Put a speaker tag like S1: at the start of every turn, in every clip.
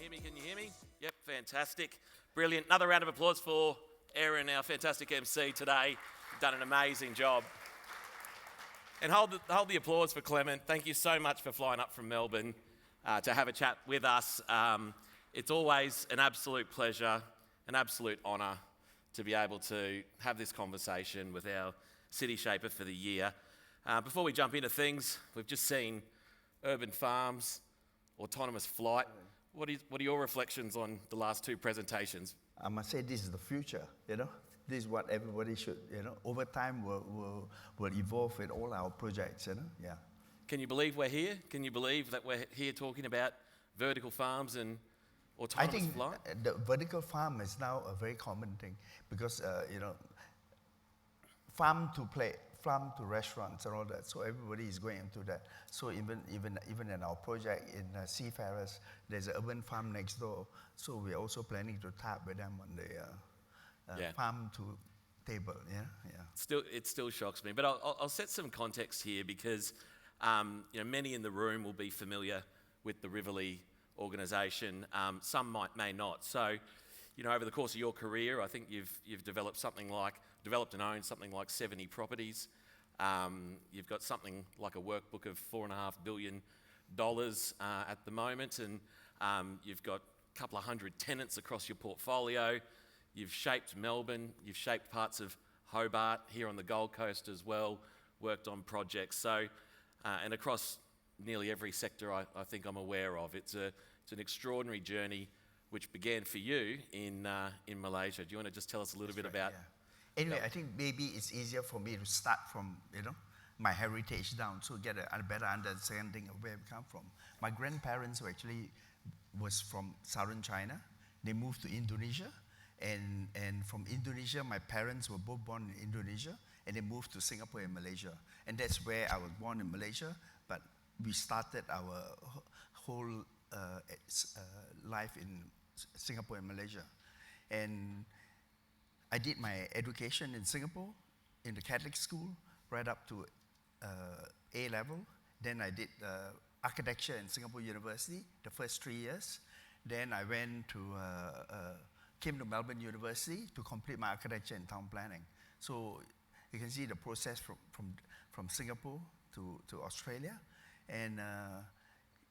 S1: hear me? Can you hear me? Yep, fantastic. Brilliant. Another round of applause for Erin, our fantastic MC today. You've done an amazing job. And hold the applause for Clement. Thank you so much for flying up from Melbourne to have a chat with us. It's always an absolute pleasure, an absolute honour to be able to have this conversation with our city shaper for the year. Before we jump into things, we've just seen urban farms, autonomous flight. What are your reflections on the last two presentations?
S2: I must say this is the future, This is what everybody should, over time will evolve with all our projects, yeah.
S1: Can you believe we're here? Can you believe that we're here talking about vertical farms and autonomous flight?
S2: I think the vertical farm is now a very common thing because, farm to restaurants and all that. So everybody is going into that. So even in our project in Seafarers, there's an urban farm next door. So we're also planning to tap with them on the farm to table. Yeah.
S1: It still shocks me, but I'll set some context here because many in the room will be familiar with the Riverlee organisation. Some may not. So, over the course of your career, I think you've developed and owned something like 70 properties. You've got something like a workbook of $4.5 billion at the moment, and you've got a couple of hundred tenants across your portfolio. You've shaped Melbourne, you've shaped parts of Hobart, here on the Gold Coast as well, worked on projects. So, and across nearly every sector I think I'm aware of. It's an extraordinary journey which began for you in Malaysia. Do you want to just tell us a little bit about?
S2: Yeah. Anyway, I think maybe it's easier for me to start from my heritage down, so get a better understanding of where we come from. My grandparents was from southern China. They moved to Indonesia, and from Indonesia, my parents were both born in Indonesia, and they moved to Singapore and Malaysia. And that's where I was born in Malaysia, but we started our whole life in Singapore and Malaysia. And I did my education in Singapore, in the Catholic school, right up to A level. Then I did architecture in Singapore University, the first 3 years. Then I came to Melbourne University to complete my architecture and town planning. So you can see the process from Singapore to Australia. And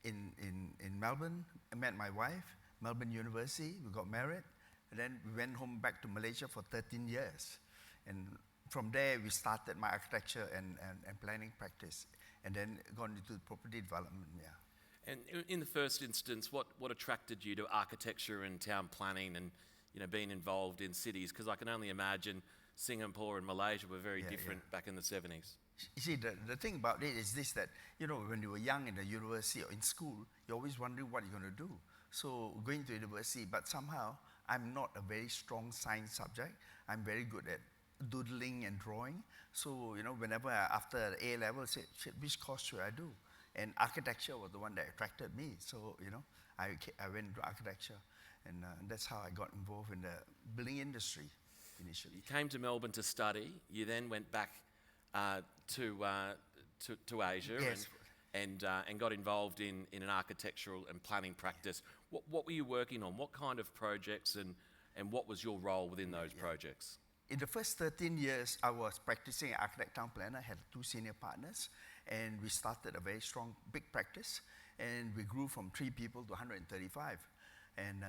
S2: in Melbourne, I met my wife, Melbourne University, we got married. And then we went home back to Malaysia for 13 years. And from there, we started my architecture and planning practice, and then gone into property development, yeah.
S1: And in the first instance, what attracted you to architecture and town planning and being involved in cities? Because I can only imagine Singapore and Malaysia were very different back in the 70s.
S2: You see, the thing about it is this, that, when you were young in the university or in school, you're always wondering what you're going to do. So going to university, but somehow I'm not a very strong science subject. I'm very good at doodling and drawing. So, whenever after A level, I said, which course should I do? And architecture was the one that attracted me. So, I went into architecture, and that's how I got involved in the building industry initially.
S1: You came to Melbourne to study. You then went back to Asia,
S2: yes.
S1: and got involved in an architectural and planning practice. What were you working on? What kind of projects and what was your role within those projects?
S2: In the first 13 years, I was practicing architect town planner. I had 2 senior partners, and we started a very strong, big practice, and we grew from 3 people to 135. And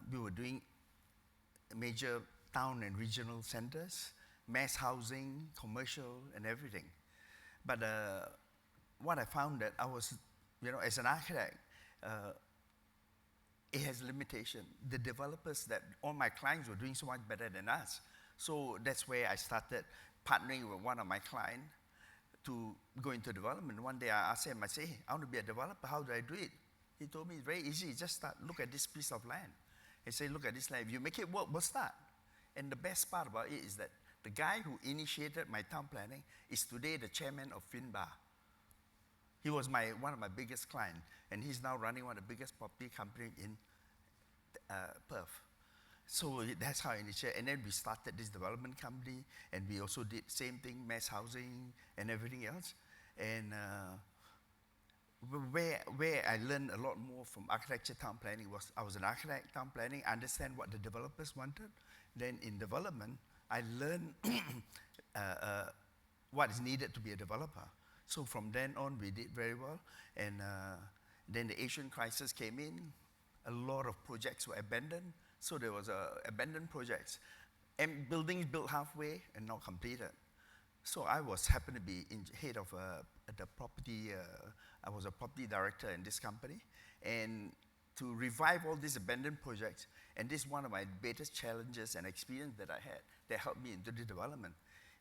S2: we were doing major town and regional centers, mass housing, commercial, and everything. But what I found that I was, as an architect, it has limitation. The developers, that all my clients were doing so much better than us. So that's where I started partnering with one of my clients to go into development. One day I asked him, I said, hey, I want to be a developer, how do I do it? He told me, it's very easy, just start, look at this piece of land. He said, look at this land, if you make it work, we'll start. And the best part about it is that the guy who initiated my town planning is today the chairman of Finbar. He was one of my biggest clients, and he's now running one of the biggest property companies in Perth. So that's how I initiated. And then we started this development company, and we also did same thing, mass housing and everything else. And where I learned a lot more from architecture town planning was I was an architect town planning, I understand what the developers wanted. Then in development, I learned what is needed to be a developer. So from then on, we did very well. And then the Asian crisis came in. A lot of projects were abandoned. So there was abandoned projects. And buildings built halfway and not completed. So I happened to be head of the property, I was a property director in this company. And to revive all these abandoned projects, and this is one of my biggest challenges and experience that I had that helped me into the development.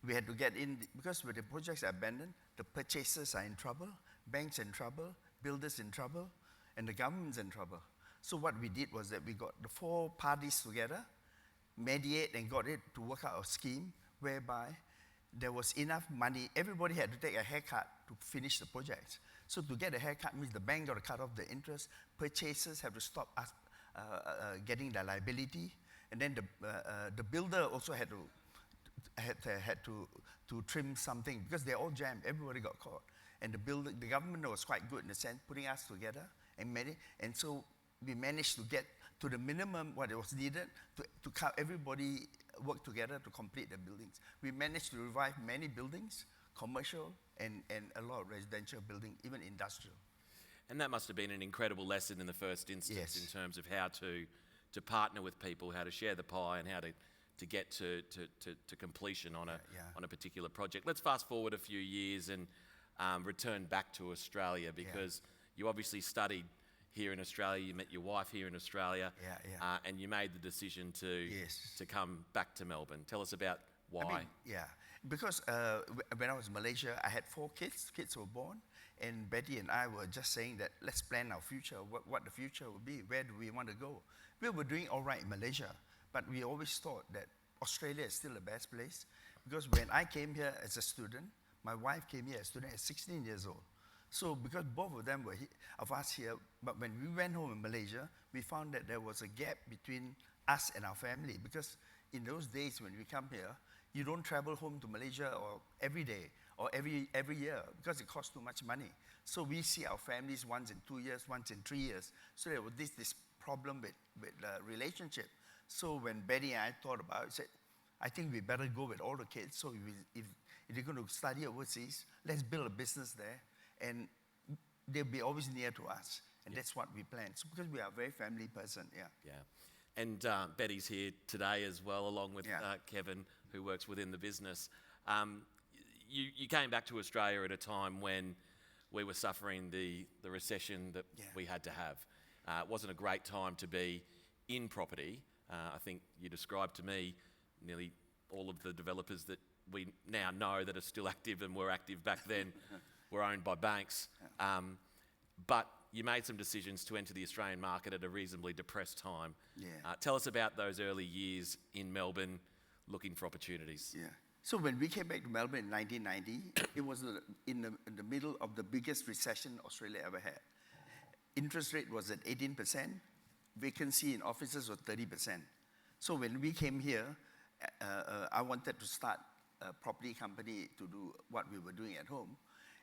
S2: We had to get in, because when the projects are abandoned, the purchasers are in trouble, banks in trouble, builders in trouble, and the government's in trouble. So what we did was that we got the 4 parties together, mediate and got it to work out a scheme whereby there was enough money, everybody had to take a haircut to finish the project. So to get a haircut means the bank got to cut off the interest, purchasers have to stop us getting their liability, and then the builder also had to trim something because they're all jammed, everybody got caught. And the government was quite good in the sense putting us together and so we managed to get to the minimum what was needed to everybody work together to complete the buildings. We managed to revive many buildings, commercial and a lot of residential building, even industrial.
S1: And that must have been an incredible lesson in the first instance.
S2: Yes.
S1: In terms of how to partner with people, how to share the pie, and how to get to completion on a particular project. Let's fast forward a few years and return back to Australia, because you obviously studied here in Australia, you met your wife here in Australia, and you made the decision to come back to Melbourne. Tell us about why.
S2: Because when I was in Malaysia, I had 4 kids. Kids were born, and Betty and I were just saying that let's plan our future, what the future will be, where do we want to go. We were doing all right in Malaysia, but we always thought that Australia is still the best place, because when I came here as a student, my wife came here as a student at 16 years old. So because both of them were of us here, but when we went home in Malaysia, we found that there was a gap between us and our family, because in those days when we come here, you don't travel home to Malaysia or every day or every year because it costs too much money. So we see our families once in 2 years, once in 3 years. So there was this problem with the relationship. So when Betty and I thought about it, said, I think we better go with all the kids. So if you're going to study overseas, let's build a business there, and they'll be always near to us. And that's what we planned. So because we are a very family person,
S1: And Betty's here today as well, along with Kevin, who works within the business. You came back to Australia at a time when we were suffering the recession that we had to have. It wasn't a great time to be in property. I think you described to me nearly all of the developers that we now know that are still active and were active back then were owned by banks. But you made some decisions to enter the Australian market at a reasonably depressed time. Tell us about those early years in Melbourne looking for opportunities.
S2: So when we came back to Melbourne in 1990, it was in the middle of the biggest recession Australia ever had. Interest rate was at 18%, vacancy in offices was 30%. So when we came here, I wanted to start a property company to do what we were doing at home.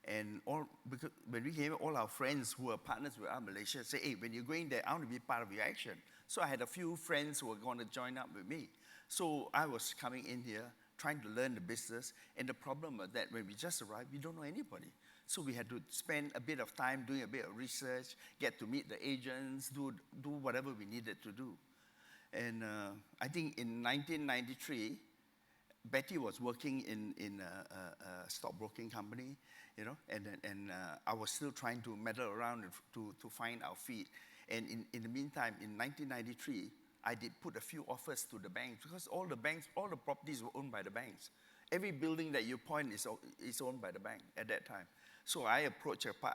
S2: And because when we came, all our friends who were partners with our Malaysia say, hey, when you're going there, I want to be part of your action. So I had a few friends who were going to join up with me. So I was coming in here, trying to learn the business. And the problem was that when we just arrived, we don't know anybody. So we had to spend a bit of time doing a bit of research, get to meet the agents, do whatever we needed to do. And I think in 1993, Betty was working in a stockbroking company, you know, and I was still trying to meddle around to find our feet. And in the meantime, in 1993, I did put a few offers to the banks, because all the properties were owned by the banks. Every building that you point is owned by the bank at that time. So I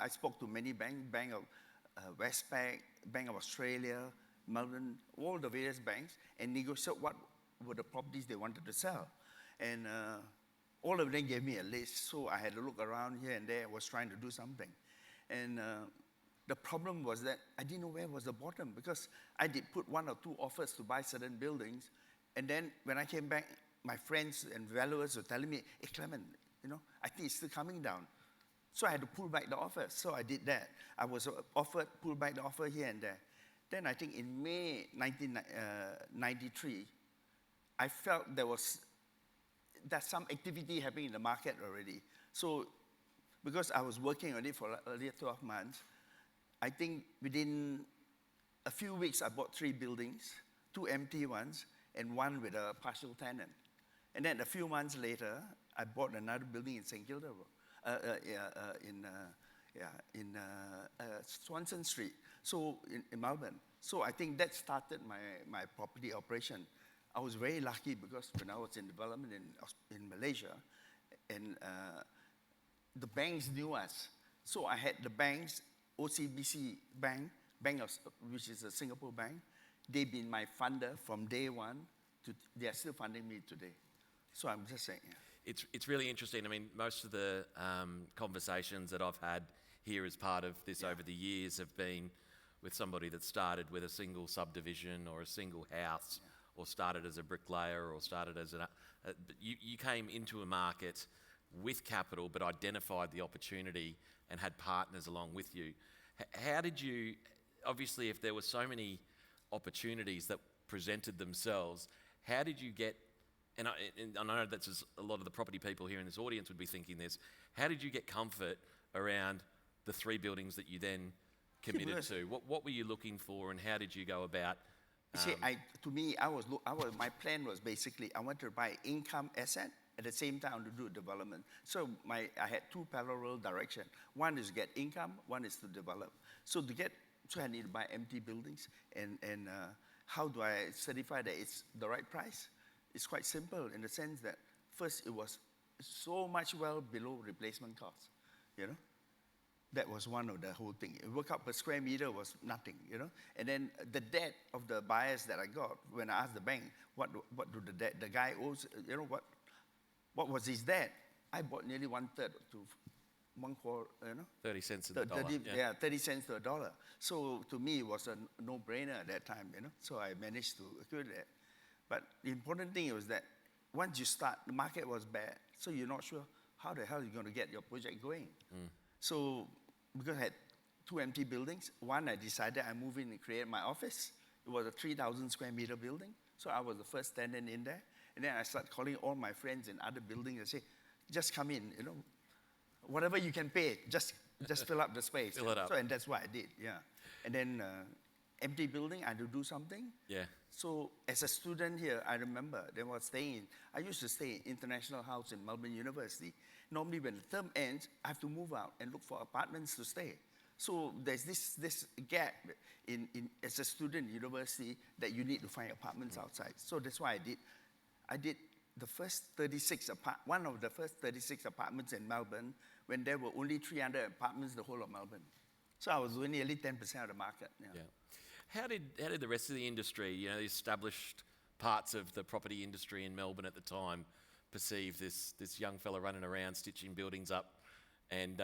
S2: I spoke to many banks, Bank of Westpac, Bank of Australia, Melbourne, all the various banks, and negotiate what were the properties they wanted to sell. And all of them gave me a list, so I had to look around here and there. I was trying to do something. And the problem was that I didn't know where was the bottom, because I did put 1 or 2 offers to buy certain buildings. And then when I came back, my friends and valuers were telling me, hey, Clement, you know, I think it's still coming down. So I had to pull back the offer. So I did that. I was offered, pull back the offer here and there. Then I think in May 1993, I felt there's some activity happening in the market already. So because I was working on it for earlier 12 months, I think within a few weeks, I bought 3 buildings, 2 empty ones, and 1 with a partial tenant. And then a few months later, I bought another building in St. Kilda Road, in Swanson Street, so in Melbourne. So I think that started my property operation. I was very lucky because when I was in development in Malaysia, and the banks knew us. So I had the banks, OCBC Bank, which is a Singapore bank. They've been my funder from day one. They are still funding me today. So I'm just saying. Yeah.
S1: It's really interesting. I mean, most of the conversations that I've had here as part of this over the years have been with somebody that started with a single subdivision or a single house, or started as a bricklayer, or started as you came into a market with capital, but identified the opportunity and had partners along with you. How did you, obviously, if there were so many opportunities that presented themselves, how did you get, and I know that's just a lot of the property people here in this audience would be thinking this, how did you get comfort around the 3 buildings that you then committed to? What were you looking for, and how did you go about?
S2: See, to me, my plan was basically I wanted to buy income asset at the same time to do development. So I had 2 parallel directions. One is get income, one is to develop. So I need to buy empty buildings, and how do I certify that it's the right price? It's quite simple in the sense that first it was so much well below replacement cost, you know. That was one of the whole thing. It worked out per square meter was nothing, you know. And then the debt of the buyers that I got, when I asked the bank, what do the guy owes, you know, what was his debt? I bought nearly 1/3 to 1/4, you know.
S1: 30 cents to the dollar.
S2: 30 cents to a dollar. So to me, it was a no-brainer at that time, you know. So I managed to acquire that. But the important thing was that once you start, the market was bad, so you're not sure how the hell you're going to get your project going. So because I had 2 empty buildings, one I decided I move in and create my office. It was a 3,000 square meter building, so I was the first tenant in there. And then I started calling all my friends in other buildings and say, just come in, you know, whatever you can pay, just fill up the space.
S1: Fill it up.
S2: So, and that's what I did, yeah. And then empty building, I had to do something.
S1: Yeah.
S2: So as a student here, I remember I used to stay in International House in Melbourne University. Normally when the term ends, I have to move out and look for apartments to stay. So there's this gap as a student in university that you need to find apartments outside. So that's why I did the first 36 one of the first 36 apartments in Melbourne when there were only 300 apartments in the whole of Melbourne. So I was doing nearly 10% of the market. Yeah.
S1: How did the rest of the industry, you know, the established parts of the property industry in Melbourne at the time, perceive this young fella running around stitching buildings up and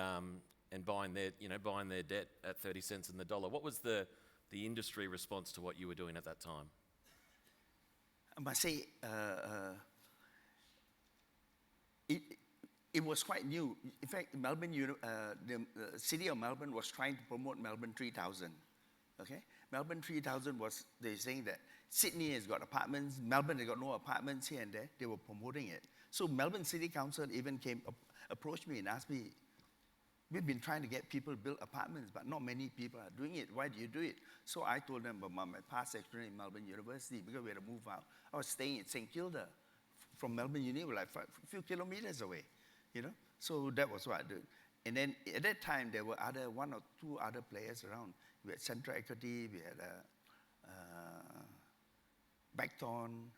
S1: buying their debt at 30 cents in the dollar? What was the industry response to what you were doing at that time?
S2: I must say, it was quite new. In fact, the city of Melbourne was trying to promote Melbourne 3000. Okay, Melbourne 3000 was, they're saying that Sydney has got apartments, Melbourne has got no apartments here and there. They were promoting it. So Melbourne City Council even approached me and asked me, we've been trying to get people to build apartments, but not many people are doing it. Why do you do it? So I told them about my past experience in Melbourne University because we had to move out. I was staying in St. Kilda from Melbourne Uni, like a few kilometers away, you know. So that was what I did. And then at that time, there were 1 or 2 other players around. We had Central Equity, we had Backton,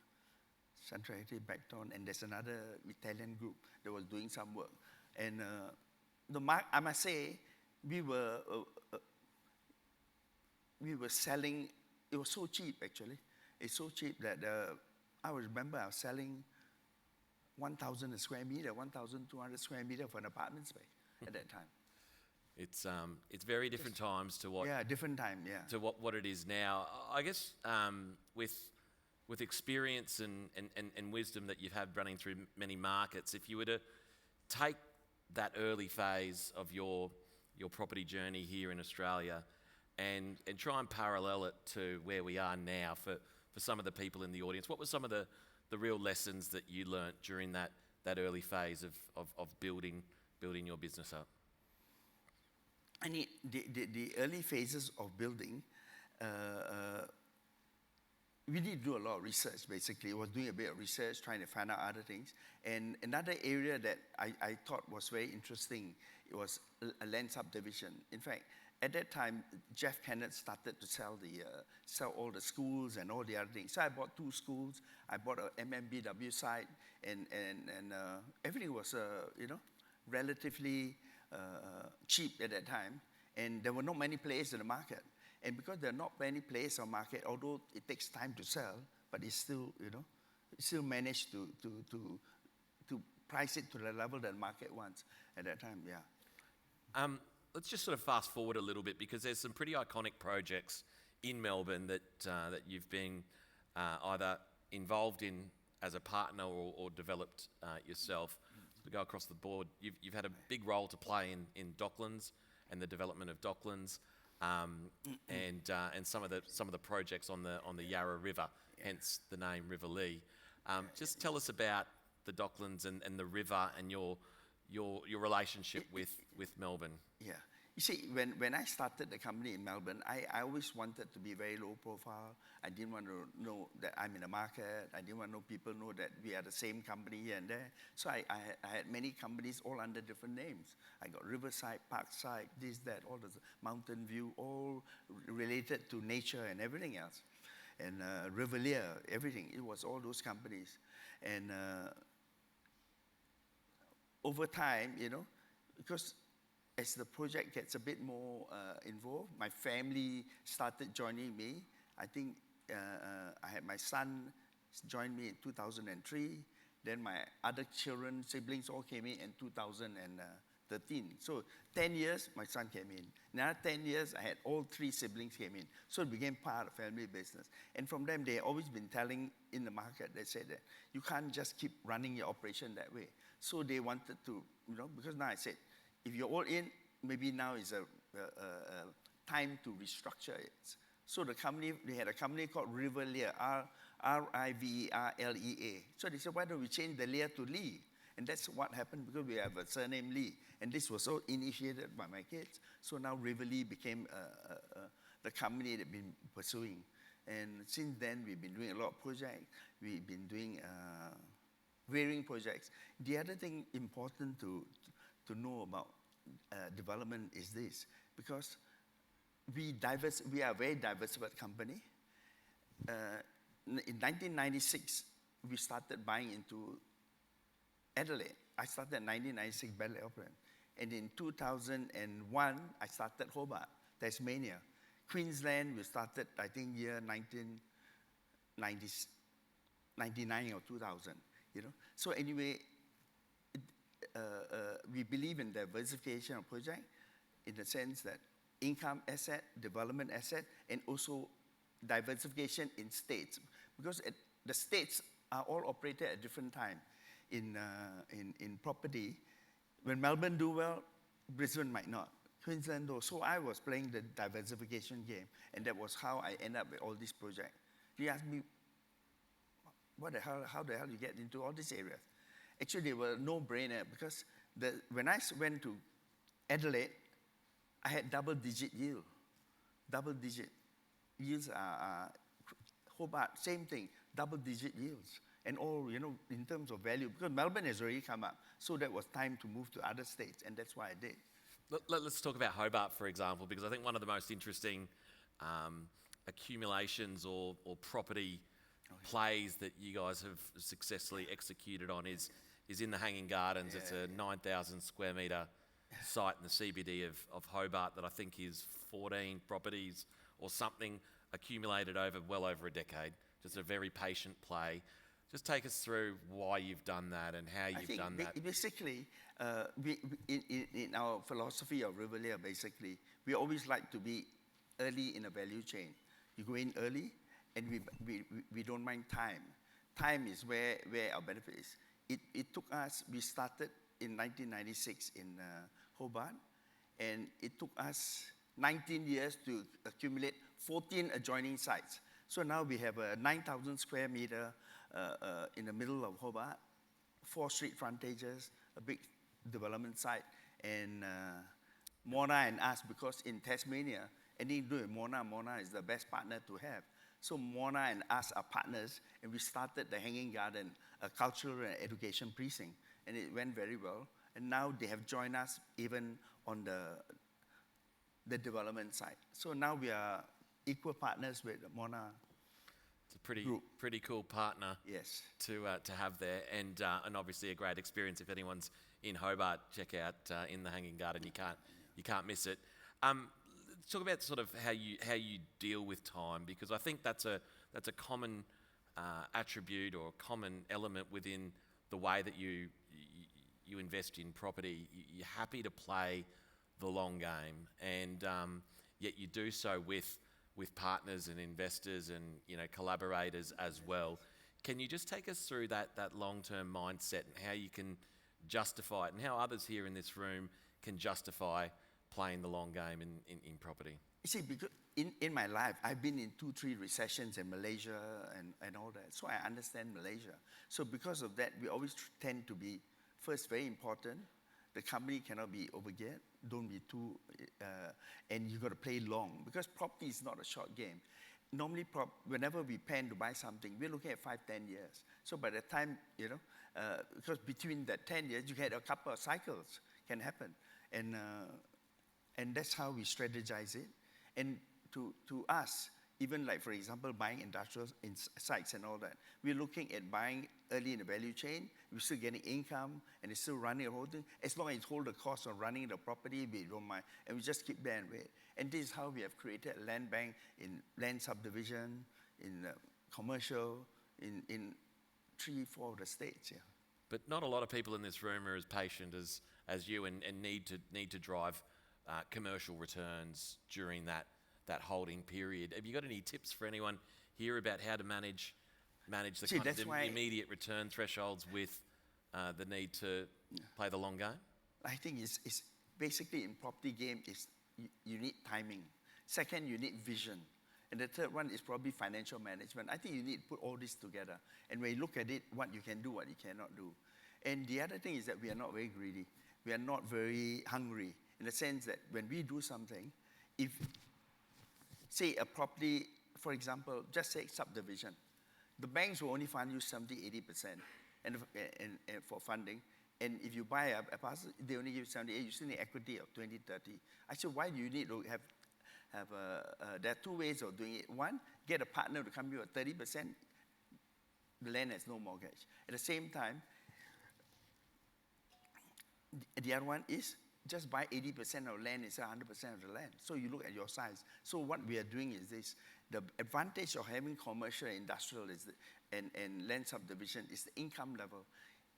S2: Central Equity, Backton, and there's another Italian group that was doing some work. And I must say, we were selling, it was so cheap actually. It's so cheap that I remember I was selling 1,000 a square meter, 1,200 square meter for an apartment space at that time.
S1: It's very different times to what.
S2: Yeah, different time. Yeah.
S1: To what it is now. I guess with experience and wisdom that you've had running through many markets, if you were to take that early phase of your property journey here in Australia, and try and parallel it to where we are now for some of the people in the audience. What were some of the real lessons that you learnt during that early phase of building your business up?
S2: I mean, the early phases of building, we did do a lot of research, basically. I was doing a bit of research, trying to find out other things. And another area that I thought was very interesting, it was a land subdivision. In fact, at that time, Jeff Kennett started to sell all the schools and all the other things. So I bought 2 schools. I bought a MMBW site, and everything was, relatively cheap at that time. And there were not many players in the market. And because there are not many players on the market, although it takes time to sell, but it's still, it still managed to price it to the level that the market wants at that time, yeah.
S1: Let's just sort of fast forward a little bit, because there's some pretty iconic projects in Melbourne that you've been either involved in as a partner or developed yourself. So to go across the board, you've had a big role to play in Docklands and the development of Docklands, and some of the projects on the Yarra River, hence the name Riverlee. Just tell us about the Docklands and the river and your relationship with Melbourne.
S2: Yeah. You see, when I started the company in Melbourne, I always wanted to be very low profile. I didn't want to know that I'm in the market. I didn't want to know people know that we are the same company here and there. So I had many companies all under different names. I got Riverside, Parkside, this, that, all the Mountain View, all related to nature and everything else. And Riverlee, everything. It was all those companies. And over time, because as the project gets a bit more involved, my family started joining me. I think I had my son join me in 2003. Then my other siblings all came in 2013. So 10 years, my son came in. Another 10 years, I had all 3 siblings came in. So it became part of family business. And from them, they always been telling in the market, they said that you can't just keep running your operation that way. So they wanted to, because now I said, if you're all in, maybe now is a time to restructure it. So they had a company called Riverlee, Riverlea. So they said, why don't we change the Leah to Lee? And that's what happened, because we have a surname Lee. And this was all initiated by my kids. So now Riverlee became the company that I've been pursuing. And since then, we've been doing a lot of projects. We've been doing varying projects. The other thing important to know about development is this, because we are a very diversified company. In 1996, we started buying into Adelaide. I started in 1996, Adelaide Auckland. And in 2001, I started Hobart, Tasmania. Queensland, we started, I think, year 1999 or 2000. So anyway, we believe in diversification of project in the sense that income asset, development asset, and also diversification in states, because the states are all operated at different time in property. When Melbourne do well, Brisbane might not. Queensland though. So I was playing the diversification game, and that was how I ended up with all these projects. You ask me, how the hell you get into all these areas? Actually, they were no-brainer, because when I went to Adelaide, I had double-digit yield. Double-digit yields are Hobart, same thing, double-digit yields. And all, in terms of value, because Melbourne has already come up, so that was time to move to other states, and that's what I did.
S1: Let's talk about Hobart, for example, because I think one of the most interesting accumulations or property plays that you guys have successfully executed on is in the Hanging Gardens. It's a 9,000 square metre site in the CBD of Hobart that I think is 14 properties or something accumulated over well over a decade. Just a very patient play. Just take us through why you've done that and how you've done that.
S2: Basically, in our philosophy of Riverlee, basically, we always like to be early in a value chain. You go in early, and we don't mind time. Time is where our benefit is. It took us, we started in 1996 in Hobart, and it took us 19 years to accumulate 14 adjoining sites. So now we have a 9,000 square meter in the middle of Hobart, 4 street frontages, a big development site, and Mona and us, because in Tasmania, anything to do with Mona is the best partner to have. So Mona and us are partners, and we started the Hanging Garden, a cultural and education precinct, and it went very well. And now they have joined us even on the development side. So now we are equal partners with Mona.
S1: It's a pretty cool partner,
S2: yes,
S1: to have there, and obviously a great experience. If anyone's in Hobart, check out In the Hanging Garden. You can't miss it. Let's talk about sort of how you deal with time, because I think that's a common attribute or common element within the way that you invest in property. You're happy to play the long game, and yet you do so with partners and investors and collaborators as well. Can you just take us through that long-term mindset and how you can justify it, and how others here in this room can justify playing the long game in property?
S2: You see, because in my life, I've been in 2-3 recessions in Malaysia and all that, so I understand Malaysia. So because of that, we always tend to be, first, very important. The company cannot be overgeared, don't be too, and you got to play long, because property is not a short game. Normally, whenever we plan to buy something, we're looking at 5-10 years. So by the time, because between that 10 years, you get a couple of cycles can happen. And that's how we strategize it. And to us, even like, for example, buying industrial sites and all that, we're looking at buying early in the value chain. We're still getting income, and it's still running the whole thing. As long as it holds the cost of running the property, we don't mind. And we just keep there and wait. And this is how we have created a land bank in land subdivision, in commercial, in 3-4 of the states. Yeah.
S1: But not a lot of people in this room are as patient as you, and need to drive commercial returns during that holding period. Have you got any tips for anyone here about how to manage the kind of immediate return thresholds with the need to play the long game?
S2: I think it's basically in property game is you need timing. Second, you need vision. And the third one is probably financial management. I think you need to put all this together. And when you look at it, what you can do, what you cannot do. And the other thing is that we are not very greedy. We are not very hungry, in the sense that when we do something, if, say, a property, for example, just say subdivision, the banks will only fund you 70-80% and for funding. And if you buy a parcel, they only give you 78, you still need equity of 20-30. I said, why do you need to have there are 2 ways of doing it. One, get a partner to come you at 30%, the land has no mortgage. At the same time, the other one is just buy 80% of land instead of 100% of the land. So you look at your size. So what we are doing is this: the advantage of having commercial and industrial and land subdivision is the income level,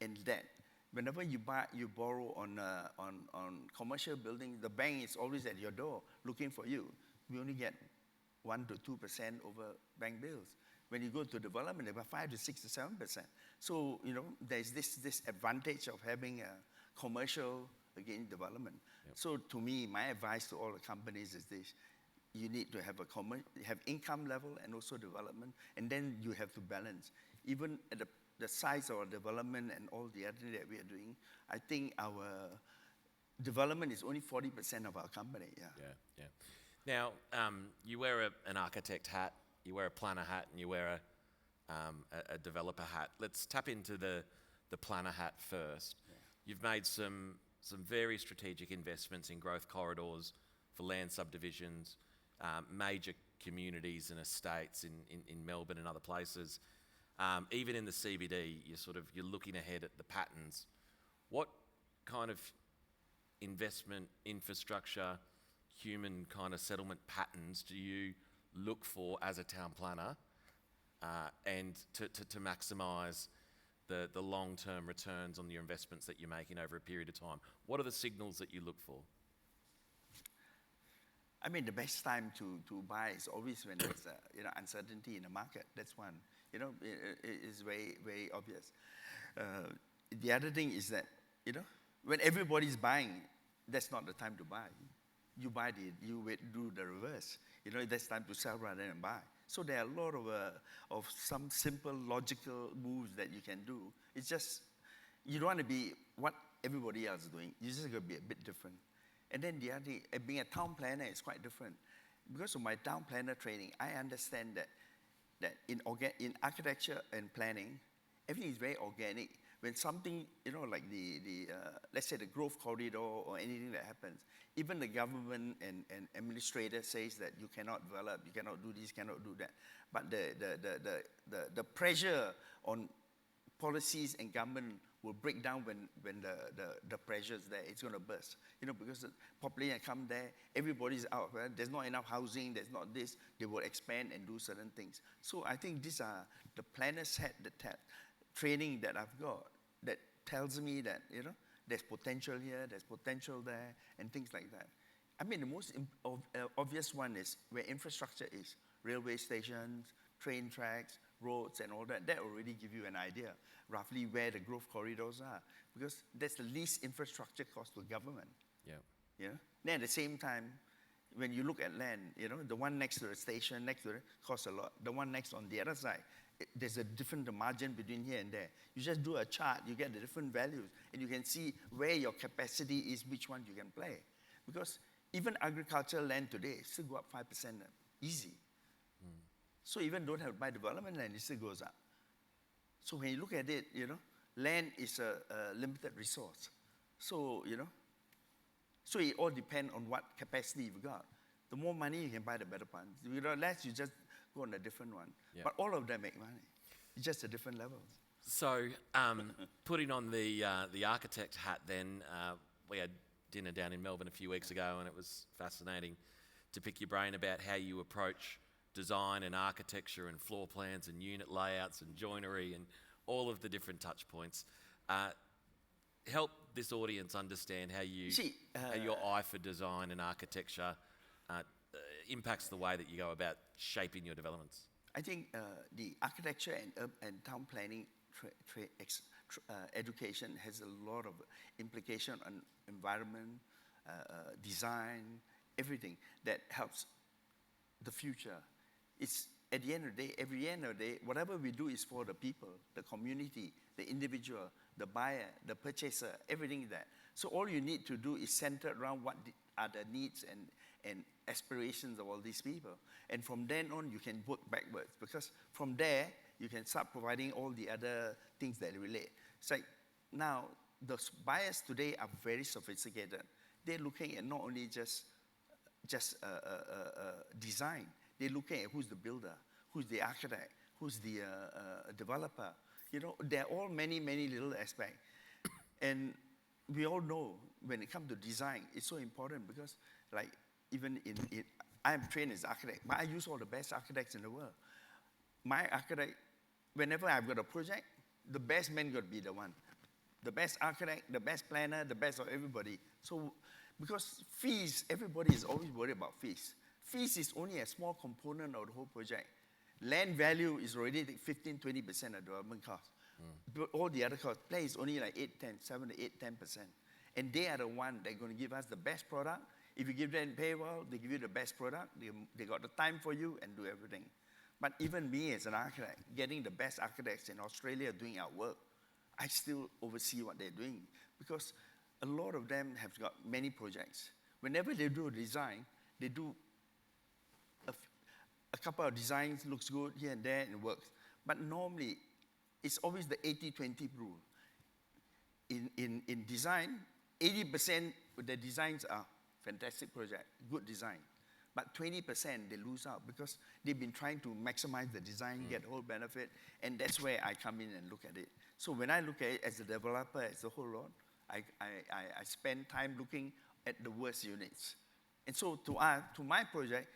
S2: and that whenever you borrow on commercial building, the bank is always at your door looking for you. We only get 1 to 2% over bank bills. When you go to development, they have 5 to 6 to 7%. So there's this advantage of having a commercial again development. Yep. So to me, my advice to all the companies is this: you need to have have income level and also development, and then you have to balance. Even at the size of our development and all the other that we are doing, I think our development is only 40% of our company.
S1: Yeah. Now, you wear an architect hat, you wear a planner hat, and you wear a developer hat. Let's tap into the planner hat first. Yeah. You've made some very strategic investments in growth corridors for land subdivisions, major communities and estates in Melbourne and other places. Even in the CBD, you're looking ahead at the patterns. What kind of investment, infrastructure, human kind of settlement patterns do you look for as a town planner, and to maximise the long-term returns on your investments that you're making over a period of time? What are the signals that you look for?
S2: I mean, the best time to buy is always when there's uncertainty in the market. That's one. It is very, very obvious. The other thing is that, when everybody's buying, that's not the time to buy. You buy you wait, do the reverse. That's time to sell rather than buy. So there are a lot of some simple logical moves that you can do. It's just, you don't want to be what everybody else is doing. You just got to be a bit different. And then the other thing, being a town planner is quite different. Because of my town planner training, I understand that in architecture and planning, everything is very organic. When something, like let's say the growth corridor or anything that happens, even the government and administrator says that you cannot develop, you cannot do this, cannot do that. But the pressure on policies and government will break down when the pressure is there. It's going to burst. Because the population come there, everybody's out. Right? There's not enough housing, there's not this. They will expand and do certain things. So I think these are the planners had the training that I've got that tells me that, there's potential here, there's potential there, and things like that. I mean, the most obvious one is where infrastructure is. Railway stations, train tracks, roads, and all that. That already give you an idea, roughly where the growth corridors are. Because that's the least infrastructure cost to government.
S1: Yeah.
S2: Then at the same time, when you look at land, the one next to the station, next to it, costs a lot. The one next on the other side, there's a different margin between here and there. You just do a chart, you get the different values, and you can see where your capacity is, which one you can play. Because even agricultural land today still go up 5%, easy. So even don't have to buy development land, it still goes up. So when you look at it, land is a limited resource. So, so it all depends on what capacity you've got. The more money you can buy, the better one. Less, you just go on a different one.
S1: Yeah.
S2: But all of them make money. It's just at different levels.
S1: So putting on the architect hat then, we had dinner down in Melbourne a few weeks ago, and it was fascinating to pick your brain about how you approach design and architecture and floor plans and unit layouts and joinery and all of the different touch points. Help this audience understand how your eye for design and architecture impacts the way that you go about shaping your developments.
S2: I think the architecture and town planning education has a lot of implication on environment, design, everything that helps the future. It's at the end of the day, every end of the day, whatever we do is for the people, the community, the individual, the buyer, the purchaser, everything that. So all you need to do is center around what are the needs and aspirations of all these people. And from then on, you can work backwards, because from there, you can start providing all the other things that relate. It's like now, the buyers today are very sophisticated. They're looking at not only just design, they're looking at who's the builder, who's the architect, who's the developer. There are all many, many little aspects. And we all know when it comes to design, it's so important because, like, even I'm trained as an architect, but I use all the best architects in the world. My architect, whenever I've got a project, the best man got to be the one. The best architect, the best planner, the best of everybody. So, because fees, everybody is always worried about fees. Fees is only a small component of the whole project. Land value is already 15-20% of development cost. But all the other costs, play is only like 7 to 8, 10%. And they are the one that are going to give us the best product. If you give them pay well, they give you the best product. They got the time for you and do everything. But even me as an architect, getting the best architects in Australia doing our work, I still oversee what they're doing, because a lot of them have got many projects. Whenever they do a design, they do a couple of designs, looks good here and there, and it works. But normally, it's always the 80-20 rule. In design, 80% of the designs are fantastic project, good design. But 20% they lose out because they've been trying to maximize the design, get whole benefit, and that's where I come in and look at it. So when I look at it as a developer, as a whole lot, I spend time looking at the worst units. And so to my project,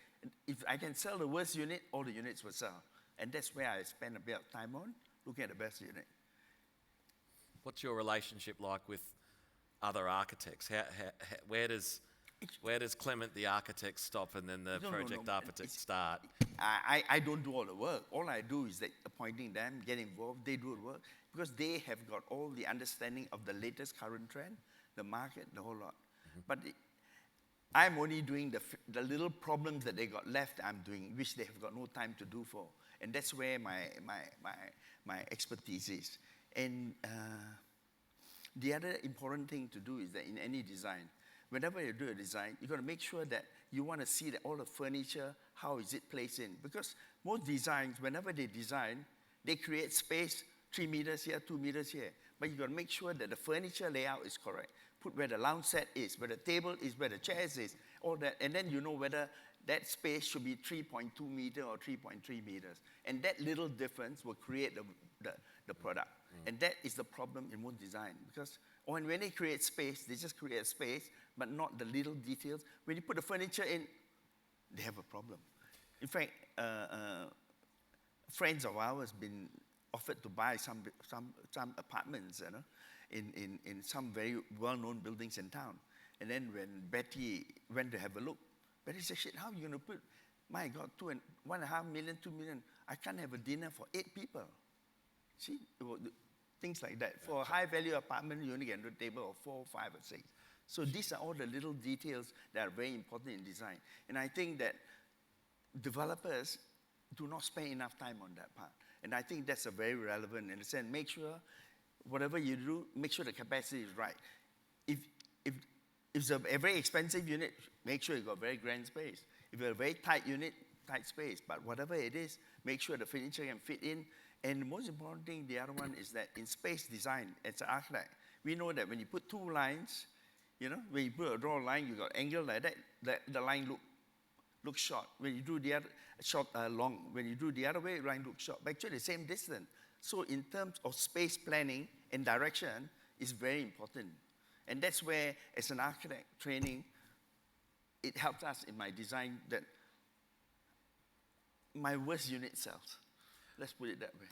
S2: if I can sell the worst unit, all the units will sell. And that's where I spend a bit of time on, looking at the best unit.
S1: What's your relationship like with other architects? Where does Clement the architect stop and then the project architect start?
S2: I don't do all the work. All I do is appointing them, get involved, they do the work, because they have got all the understanding of the latest current trend. the market, the whole lot. But I'm only doing the little problems that they got left, I'm doing, which they have got no time to do for. And that's where my expertise is. And the other important thing to do is that in any design, whenever you do a design, you've got to make sure that you want to see that all the furniture, how is it placed in. Because most designs, whenever they design, they create space, 3 meters here, 2 meters here. But you've got to make sure that the furniture layout is correct. Put where the lounge set is, where the table is, where the chairs is, all that. And then you know whether that space should be 3.2 meters or 3.3 meters. And that little difference will create the product. And that is the problem in most design. Because when they create space, they just create space, but not the little details. When you put the furniture in, they have a problem. In fact, friends of ours been offered to buy some apartments, you know, in some very well-known buildings in town. And then when Betty went to have a look, Betty said, shit, how are you going to put, my God, 1.5 million, 2 million, I can't have a dinner for 8 people. See, things like that. For a high-value apartment, you only get a table of 4, 5, or 6. So these are all the little details that are very important in design. And I think that developers do not spend enough time on that part. And I think that's a very relevant in the sense, make sure whatever you do, make sure the capacity is right. If it's a very expensive unit, make sure you got very grand space. If you're a very tight unit, tight space. But whatever it is, make sure the furniture can fit in. And the most important thing, the other one, is that in space design, as an architect, we know that when you put 2 lines, you know, when you draw a line, you got angle like that, the line look short. When you do the other, long. When you do the other way, the line looks short. But actually, the same distance. So in terms of space planning and direction, is very important. And that's where, as an architect training, it helps us in my design that my worst unit sells. Let's put it that way.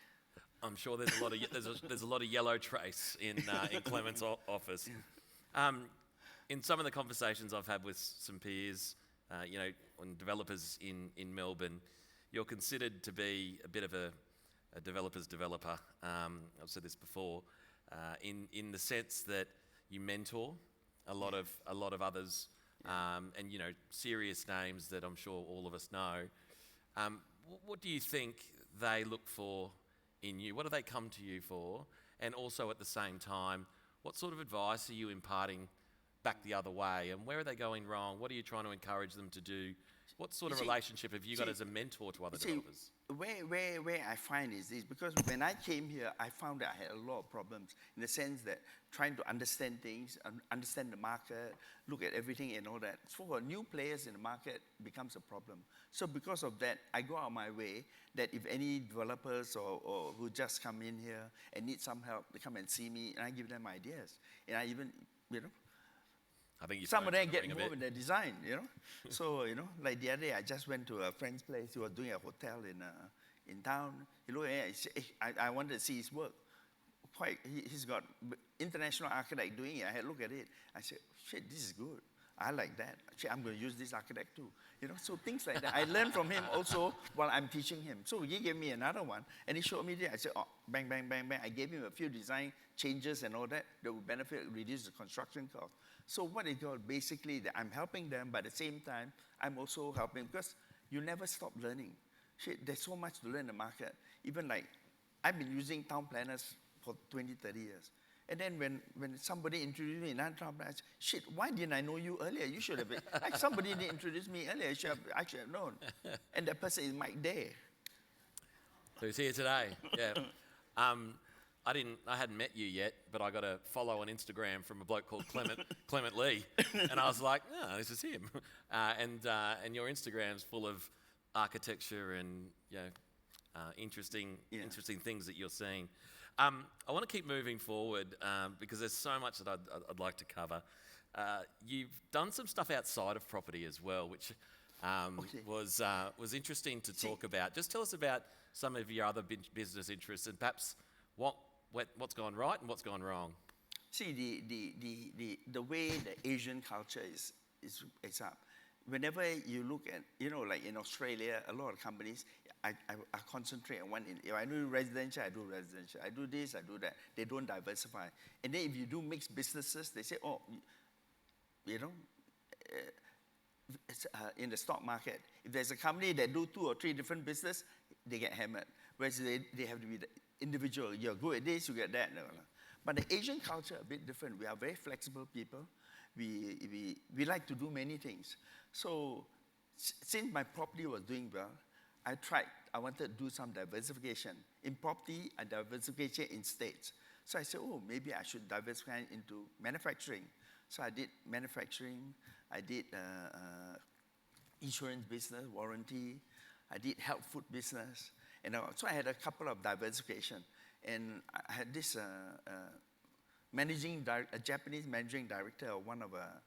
S1: I'm sure there's a lot of there's a lot of yellow trace in Clement's office. In some of the conversations I've had with some peers, you know, on developers in Melbourne, you're considered to be a bit of a developer's developer. I've said this before, in the sense that you mentor a lot of others, and you know, serious names that I'm sure all of us know. What do you think they look for in you? What do they come to you for? And also at the same time, what sort of advice are you imparting back the other way? And where are they going wrong? What are you trying to encourage them to do? What sort of relationship have you got as a mentor to other developers?
S2: Where I find is this, because when I came here, I found that I had a lot of problems in the sense that trying to understand things, understand the market, look at everything and all that. For new players in the market, becomes a problem. So because of that, I go out of my way that if any developers or who just come in here and need some help, they come and see me and I give them ideas. And I even, you know,
S1: I think
S2: some of them get involved in the design, you know. So, you know, like the other day, I just went to a friend's place. He was doing a hotel in town. He looked at it, I wanted to see his work. He's got international architect doing it. I had a look at it. I said, shit, this is good. I like that. Shit, I'm going to use this architect too. You know, so things like that. I learned from him also while I'm teaching him. So he gave me another one, and he showed me that. I said, oh, bang, bang, bang, bang. I gave him a few design changes and all that would benefit, reduce the construction cost. So what it got, basically, that I'm helping them, but at the same time, I'm also helping, because you never stop learning. Shit, there's so much to learn in the market. Even like, I've been using town planners for 20, 30 years. And then when somebody introduced me in another town planner, I said, shit, why didn't I know you earlier? You should have been, like somebody didn't introduce me earlier, I should have known. And that person is Mike Day.
S1: Who's here today, yeah. I hadn't met you yet, but I got a follow on Instagram from a bloke called Clement Lee, and I was like, oh, this is him. And your Instagram's full of architecture and, you know, interesting things that you're seeing. I want to keep moving forward because there's so much that I'd like to cover. You've done some stuff outside of property as well, which was interesting to talk about. Just tell us about some of your other business interests and perhaps what's gone right and what's gone wrong.
S2: See, the way the Asian culture is up. whenever you look at, like in Australia, a lot of companies, I concentrate on one. If I do residential, I do residential. I do this, I do that. They don't diversify. And then if you do mixed businesses, they say, oh, in the stock market, if there's a company that do 2 or 3 different business, they get hammered. Whereas they have to be the individual. You're good at this, you get that. No. But the Asian culture a bit different. We are very flexible people. We like to do many things. So since my property was doing well, I wanted to do some diversification. In property, I diversification in states. So I said, oh, maybe I should diversify into manufacturing. So I did manufacturing, I did insurance business, warranty, I did health food business. And so I had a couple of diversification. And I had this a Japanese managing director of one of a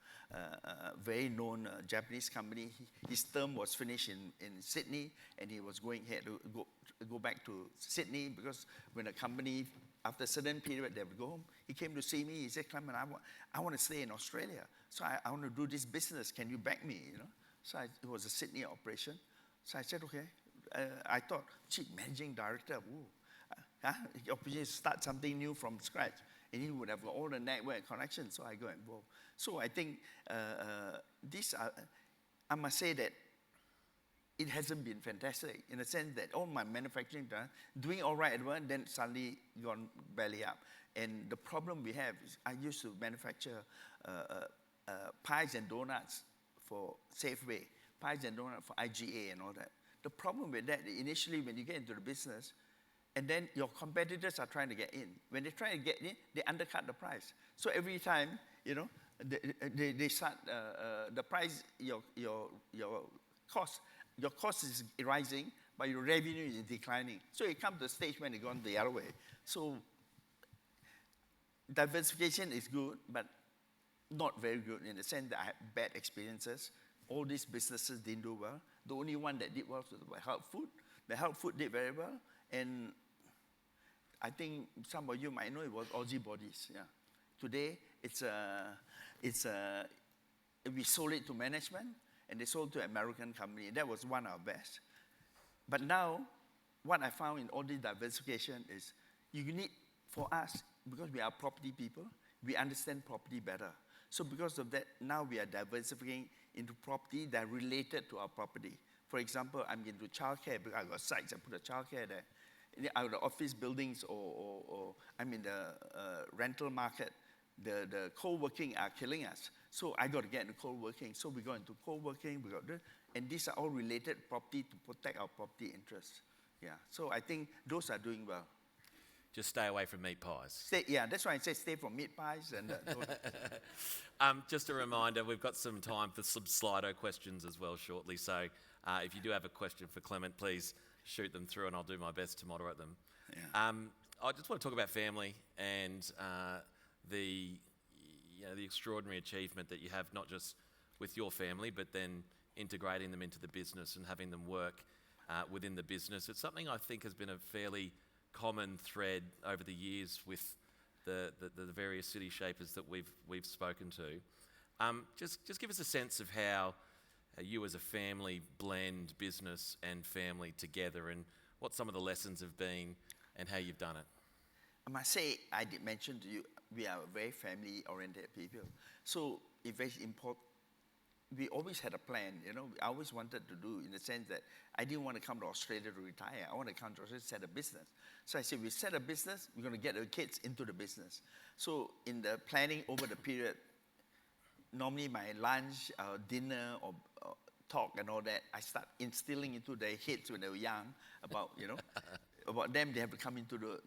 S2: very known Japanese company. His term was finished in Sydney, and he was going here to go back to Sydney because when a company, after a certain period, they would go home. He came to see me. He said, Clement, I want to stay in Australia. So I want to do this business. Can you back me? So it was a Sydney operation. So I said, okay. I thought, chief managing director, the opportunity to start something new from scratch. And he would have all the network connections, so I got involved. So I think I must say that it hasn't been fantastic in the sense that all my manufacturing doing all right at one, then suddenly gone belly up. And the problem we have is I used to manufacture pies and donuts for Safeway, pies and donuts for IGA and all that. The problem with that, initially when you get into the business, and then your competitors are trying to get in. When they try to get in, they undercut the price. So every time, they start the price, your cost is rising, but your revenue is declining. So it comes to a stage when it goes the other way. So diversification is good, but not very good in the sense that I had bad experiences. All these businesses didn't do well. The only one that did well was the health food. The health food did very well, and I think some of you might know it was Aussie Bodies. Yeah. Today, we sold it to management, and they sold to an American company. That was one of our best. But now, what I found in all this diversification is you need, for us, because we are property people, we understand property better. So because of that, now we are diversifying into property that are related to our property. For example, I'm into childcare because I got sites, I put a childcare there. Out of the office buildings or I'm in the rental market, the co-working are killing us. So I got to get into co-working. So we go into co-working, and these are all related property to protect our property interests. Yeah, so I think those are doing well.
S1: Just stay away from meat pies.
S2: That's why I say stay from meat pies. And
S1: just a reminder, we've got some time for some Slido questions as well shortly. So if you do have a question for Clement, please shoot them through and I'll do my best to moderate them. Yeah. I just want to talk about family and the extraordinary achievement that you have, not just with your family, but then integrating them into the business and having them work within the business. It's something I think has been a fairly common thread over the years with the various city shapers that we've spoken to. Just give us a sense of how you as a family blend business and family together, and what some of the lessons have been and how you've done it.
S2: I must say, I did mention to you, we are very family-oriented people. So it's very important. We always had a plan, I always wanted to do, in the sense that I didn't want to come to Australia to retire. I want to come to Australia to set a business. So I said, we set a business, we're going to get our kids into the business. So in the planning over the period, normally my lunch, dinner, or talk and all that, I start instilling into their heads when they were young about, about them. They have to come into the,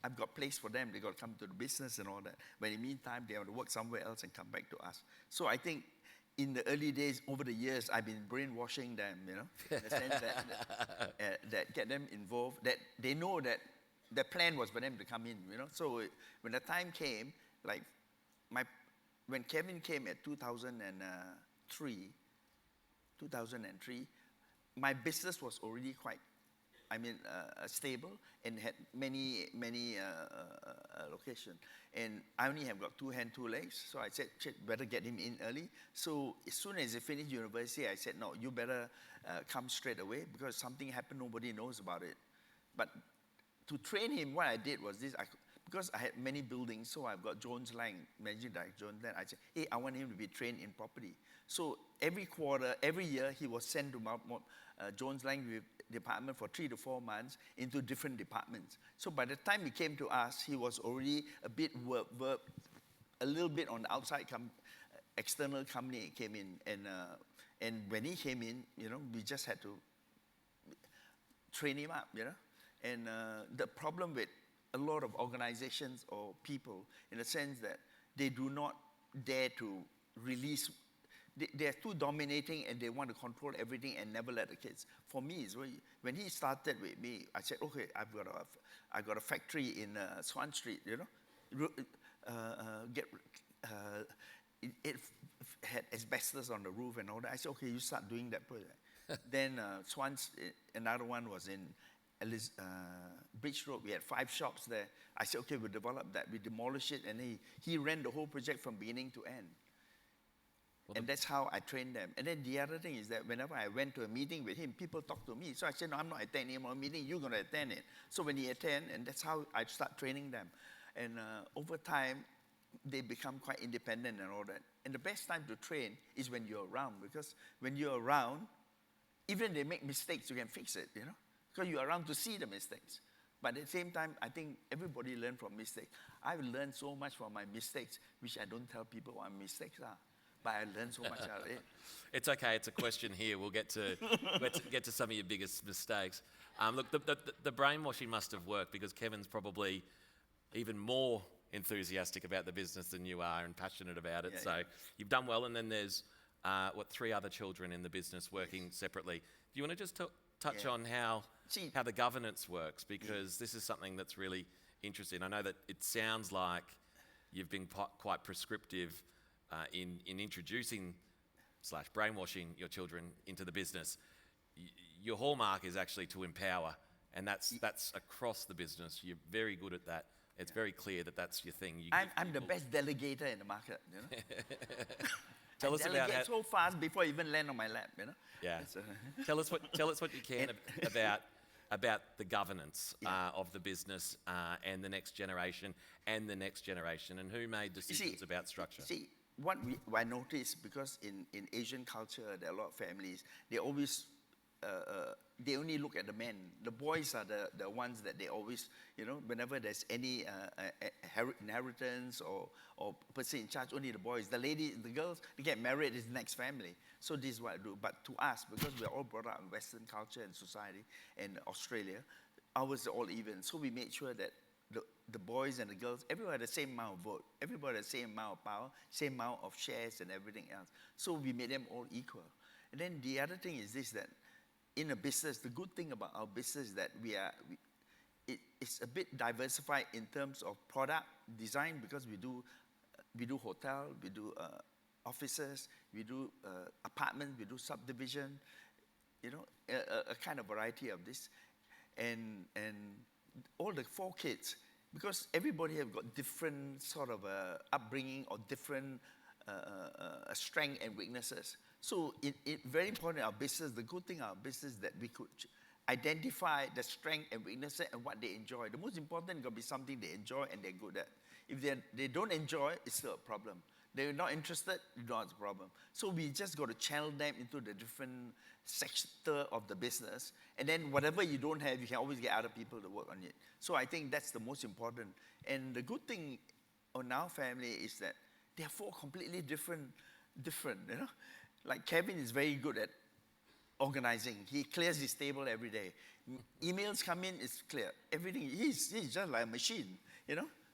S2: I've got place for them. They got to come to the business and all that. But in the meantime, they have to work somewhere else and come back to us. So I think in the early days, over the years, I've been brainwashing them, in the sense that get them involved, that they know that the plan was for them to come in, So when the time came, like when Kevin came at 2003, my business was already quite stable, and had many locations. And I only have got 2 hands, 2 legs, so I said, better get him in early. So as soon as he finished university, I said, no, you better come straight away, because something happened, nobody knows about it. But to train him, what I did was this, because I had many buildings, so I've got Jones Lang, Managing Director Jones Lang. I said, hey, I want him to be trained in property. So every year, he was sent to Jones Lang department for 3 to 4 months into different departments. So by the time he came to us, he was already a bit a little bit on the outside external company came in. And when he came in, we just had to train him up, And the problem with a lot of organizations or people, in the sense that they do not dare to release. They are too dominating, and they want to control everything and never let the kids. For me, when he started with me, I said, okay, I've got a factory in Swan Street, it had asbestos on the roof and all that. I said, okay, you start doing that project. Then another one was in Bridge Road. We had 5 shops there. I said, okay, we'll develop that. We demolished it, and he ran the whole project from beginning to end. And that's how I trained them. And then the other thing is that whenever I went to a meeting with him, people talk to me. So I said, no, I'm not attending a meeting, you're going to attend it. So when he attend, and that's how I start training them. And over time, they become quite independent and all that. And the best time to train is when you're around, because when you're around, even they make mistakes, you can fix it, because you're around to see the mistakes. But at the same time, I think everybody learns from mistakes. I've learned so much from my mistakes, which I don't tell people what my mistakes are. But I learned so much out of it.
S1: It's okay. It's a question here. We'll get to some of your biggest mistakes. Look, the brainwashing must have worked, because Kevin's probably even more enthusiastic about the business than you are and passionate about it.
S2: Yeah,
S1: so you've done well. And then there's 3 other children in the business working separately. Do you want to just touch on how the governance works? Because this is something that's really interesting. I know that it sounds like you've been quite prescriptive in introducing / brainwashing your children into the business. Your hallmark is actually to empower, and that's across the business. You're very good at that. It's very clear that that's your thing.
S2: I'm the best delegator in the market.
S1: Tell us about how,
S2: so fast before I even land on my lap.
S1: Yeah. Tell us what you can about the governance of the business and the next generation and who made decisions about structure.
S2: What I noticed, because in Asian culture, there are a lot of families, they always, they only look at the men. The boys are the ones that they always, whenever there's any inheritance or person in charge, only the boys. The girls, they get married, is the next family. So this is what I do. But to us, because we're all brought up in Western culture and society, and Australia, ours are all even. So we made sure that the boys and the girls, everybody had the same amount of vote, everybody had the same amount of power, same amount of shares and everything else. So we made them all equal. And then the other thing is this, that in a business, the good thing about our business is that it's a bit diversified in terms of product design, because we do hotel, we do offices, we do apartments, we do subdivision, a kind of variety of this. And all the 4 kids, because everybody have got different sort of upbringing or different strengths and weaknesses. So it very important in our business, the good thing about our business is that we could identify the strength and weaknesses and what they enjoy. The most important got to be something they enjoy and they're good at. If they don't enjoy, it's still a problem. They're not interested, not a problem. So we just got to channel them into the different sector of the business. And then whatever you don't have, you can always get other people to work on it. So I think that's the most important. And the good thing on our family is that they're 4 completely different. Like Kevin is very good at organizing. He clears his table every day. Emails come in, it's clear. Everything, he's just like a machine,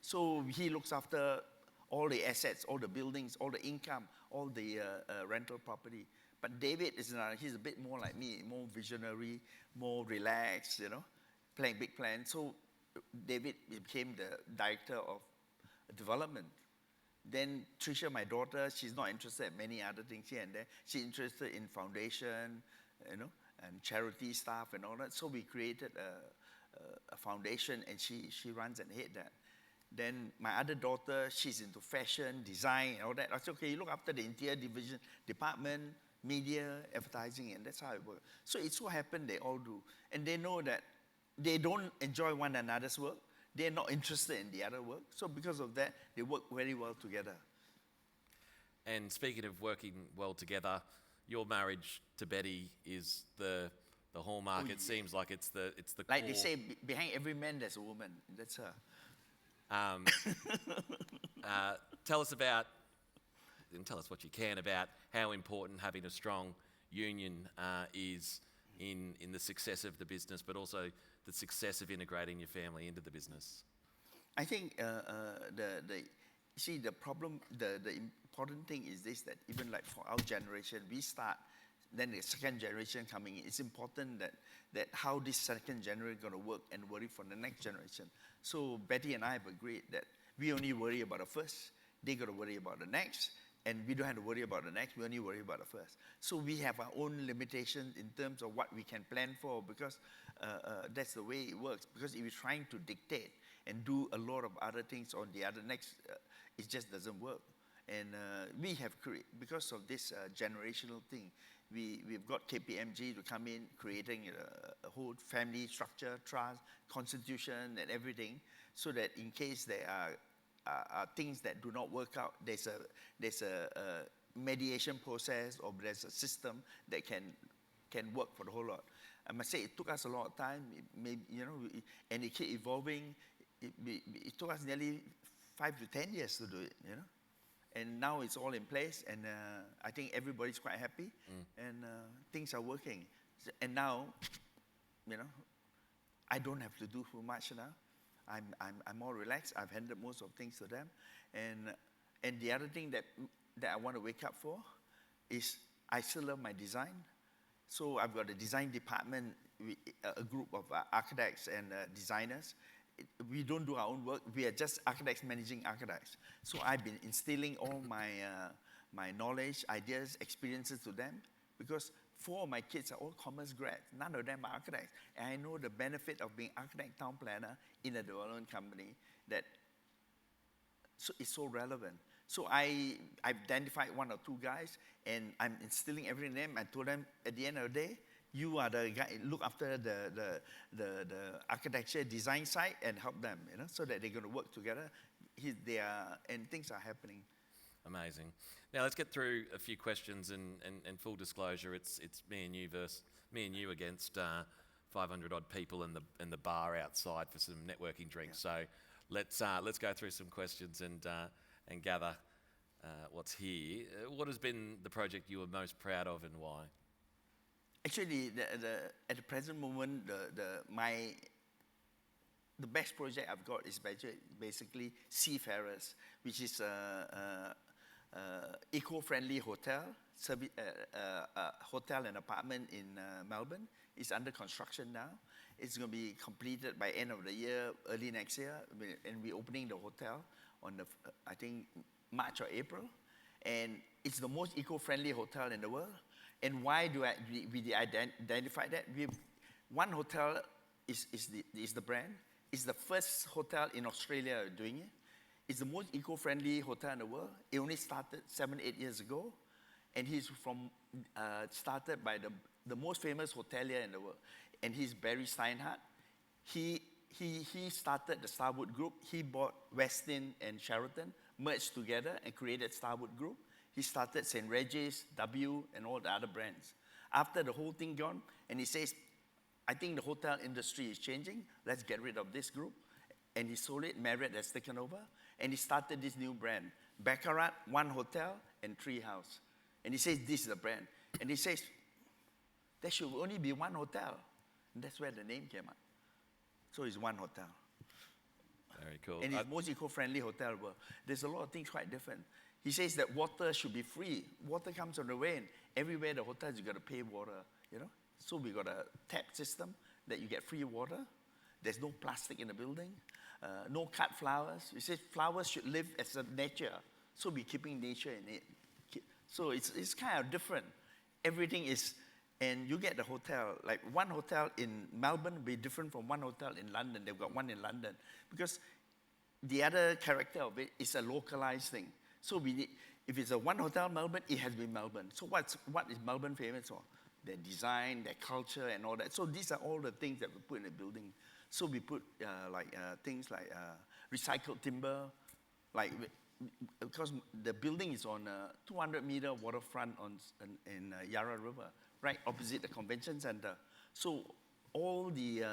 S2: So he looks after all the assets, all the buildings, all the income, all the rental property. But David he's a bit more like me, more visionary, more relaxed, playing big plans. So David became the director of development. Then Tricia, my daughter, she's not interested in many other things here and there. She's interested in foundation, and charity stuff and all that. So we created a foundation, and she runs and head that. Then my other daughter, she's into fashion, design, and all that. I said, okay, you look after the interior division, department, media, advertising, and that's how it works. So it so happened they all do. And they know that they don't enjoy one another's work. They're not interested in the other work. So because of that, they work very well together.
S1: And speaking of working well together, your marriage to Betty is the hallmark. It seems like it's the
S2: like
S1: core.
S2: they say, behind every man there's a woman. That's her.
S1: Tell us about, and tell us what you can about how important having a strong union is in the success of the business, but also the success of integrating your family into the business.
S2: I think the problem, the important thing is this, that even like for our generation, we start, then the second generation coming in. It's important that how this second generation is going to work and worry for the next generation. So Betty and I have agreed that we only worry about the first, they got to worry about the next, and we don't have to worry about the next, we only worry about the first. So we have our own limitations in terms of what we can plan for, because that's the way it works. Because if you're trying to dictate and do a lot of other things on the other next, it just doesn't work. And we have because of this generational thing, we've got KPMG to come in, creating a whole family structure, trust, constitution, and everything, so that in case there are things that do not work out, there's a mediation process, or there's a system that can work for the whole lot. I must say, it took us a lot of time, and it kept evolving. It took us nearly 5 to 10 years to do it, And now it's all in place, and I think everybody's quite happy, and things are working. And now, I don't have to do too much now. I'm more relaxed. I've handed most of things to them, and the other thing that I want to wake up for is I still love my design. So I've got a design department, a group of architects and designers. We don't do our own work. We are just architects managing architects. So I've been instilling all my knowledge, ideas, experiences to them, because 4 of my kids are all commerce grads. None of them are architects. And I know the benefit of being architect town planner in a development company, that it's so relevant. So I identified 1 or 2 guys, and I'm instilling everything in them. I told them, at the end of the day, you are the guy, look after the architecture design side and help them, so that they're going to work together. And things are happening.
S1: Amazing. Now let's get through a few questions, and full disclosure, it's me and you against 500 odd people in the bar outside for some networking drinks. Yeah. So let's go through some questions and gather what's here. What has been the project you were most proud of, and why?
S2: Actually, at the present moment, the best project I've got is basically Seafarers, which is a eco-friendly hotel, hotel and apartment in Melbourne. It's under construction now. It's going to be completed by end of the year, early next year, and we're opening the hotel on I think March or April. And it's the most eco-friendly hotel in the world. And why do we identify that? One hotel is the brand. It's the first hotel in Australia doing it. It's the most eco-friendly hotel in the world. It only started 7-8 years ago. And he's started by the most famous hotelier in the world. And he's Barry Steinhardt. He started the Starwood Group. He bought Westin and Sheraton, merged together and created Starwood Group. He started St. Regis, W, and all the other brands. After the whole thing gone, and he says, I think the hotel industry is changing. Let's get rid of this group. And he sold it. Marriott has taken over. And he started this new brand, Baccarat, 1 hotel, and 3 house. And he says, this is the brand. And he says, there should only be 1 hotel. And that's where the name came out. So it's 1 hotel.
S1: Very cool.
S2: And it's the most eco-friendly hotel world. There's a lot of things quite different. He says that water should be free. Water comes on the rain. Everywhere the hotels, you got to pay water, So we got a tap system that you get free water. There's no plastic in the building. No cut flowers. He says flowers should live as a nature. So we're keeping nature in it. So it's kind of different. Everything is and you get the hotel. Like one hotel in Melbourne will be different from one hotel in London. They've got one in London. Because the other character of it is a localized thing. So we need, if it's a one hotel Melbourne, it has to be Melbourne. So what is Melbourne famous for? Their design, their culture, and all that. So these are all the things that we put in the building. So we put things like recycled timber, like because the building is on a 200-meter waterfront in Yarra River, right opposite the convention center. So all the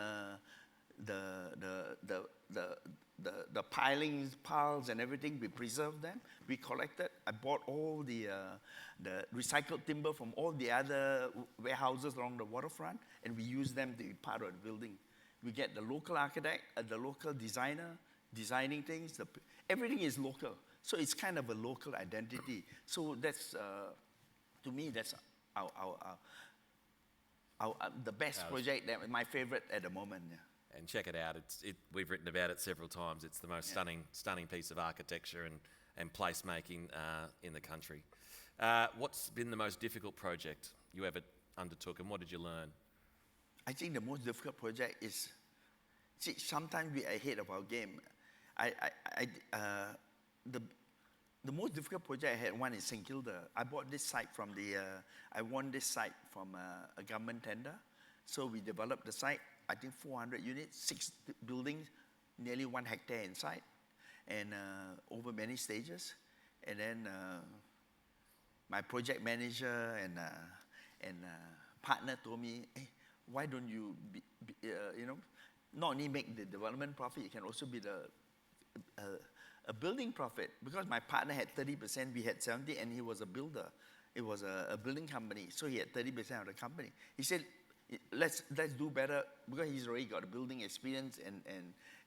S2: pilings, piles, and everything, we preserved them. We collected. I bought all the recycled timber from all the other warehouses along the waterfront, and we use them to be part of the building. We get the local architect, the local designer, designing things. Everything is local. So it's kind of a local identity. So that's, to me, that's the best project, my favorite at the moment. Yeah.
S1: And check it out. We've written about it several times. It's the most stunning piece of architecture and placemaking in the country. What's been the most difficult project you ever undertook, and what did you learn?
S2: I think the most difficult project is, sometimes we are ahead of our game. The most difficult project I had one in St. Kilda. I bought this site from I won this site from a government tender. So we developed the site, I think 400 units, 6 buildings, nearly 1 hectare inside, and over many stages. And then my project manager and partner told me, hey, why don't you, not only make the development profit, it can also be a building profit. Because my partner had 30%, we had 70%, and he was a builder. It was a building company, so he had 30% of the company. He said, let's do better, because he's already got a building experience,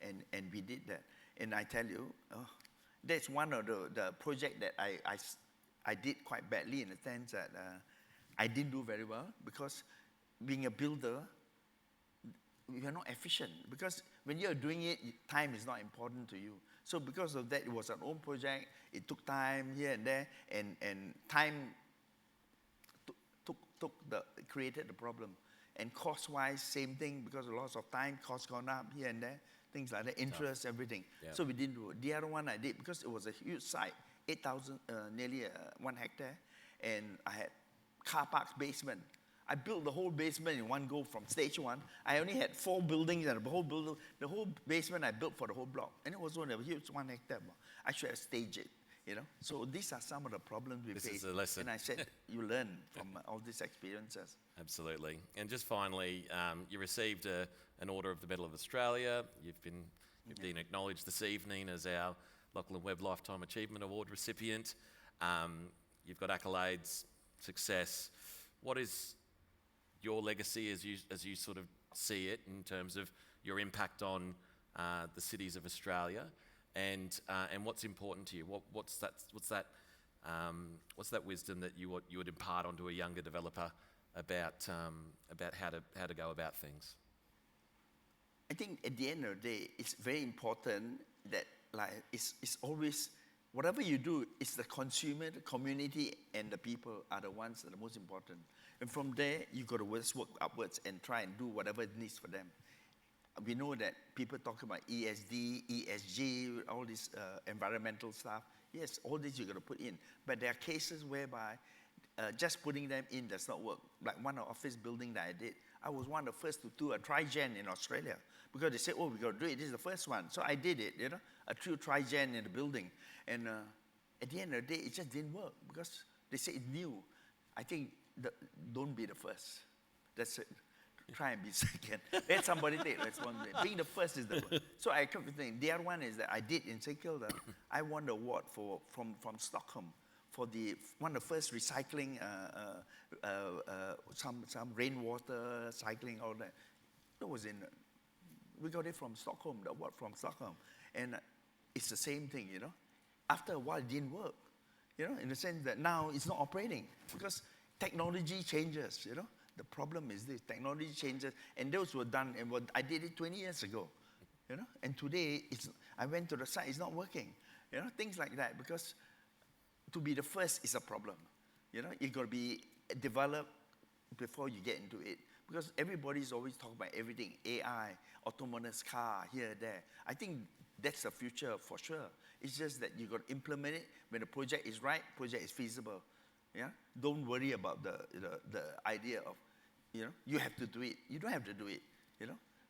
S2: and we did that. And I tell you, that's one of the project that I did quite badly, in the sense that I didn't do very well, because being a builder, we are not efficient, because when you're doing it, time is not important to you. So because of that, it was an own project. It took time here and there, and time created the problem. And cost-wise, same thing, because a lot of time, costs gone up here and there, things like that, interest, everything. Yeah. So we didn't do it. The other one I did, because it was a huge site, 8,000, nearly 1 hectare, and I had car parks, basement. I built the whole basement in one go from stage 1. I only had 4 buildings, and the whole basement I built for the whole block. And it was only a huge 1 hectare. I should have staged it, So these are some of the problems we face.
S1: This is a lesson.
S2: And I said, you learn from all these experiences.
S1: Absolutely. And just finally, you received an Order of the Medal of Australia. You've been acknowledged this evening as our Lachlan Webb Lifetime Achievement Award recipient. You've got accolades, success. What is your legacy as you sort of see it, in terms of your impact on the cities of Australia, and what's important to you? What's that wisdom that you would impart onto a younger developer about how to go about things?
S2: I think at the end of the day, it's very important that it's always, whatever you do, it's the consumer, the community, and the people are the ones that are the most important. And from there, you've got to work upwards and try and do whatever it needs for them. We know that people talk about ESD, ESG, all this environmental stuff. Yes, all this you've got to put in. But there are cases whereby just putting them in does not work. Like one office building that I did, I was one of the first to do a tri-gen in Australia. Because they said, we got to do it. This is the first one. So I did it, a true tri-gen in the building. And at the end of the day, it just didn't work, because they say it's new. I think, don't be the first. That's it. Try and be second. Let somebody take responsibility. Being the first is the first. So I kept thinking. The other one is that I did in St. Kilda. I won the award from Stockholm for one of the first recycling, some rainwater cycling, all that. That was we got it from Stockholm, the award from Stockholm. And it's the same thing, After a while, it didn't work, in the sense that now it's not operating, because technology changes, The problem is this, technology changes, and those were done, and I did it 20 years ago, And today, I went to the site, it's not working, things like that, because to be the first is a problem, You've got to be developed, before you get into it. Because everybody's always talking about everything, AI, autonomous car, here, there. I think that's the future for sure. It's just that you got to implement it when the project is right, project is feasible. Yeah? Don't worry about the idea of, you have to do it. You don't have to do it,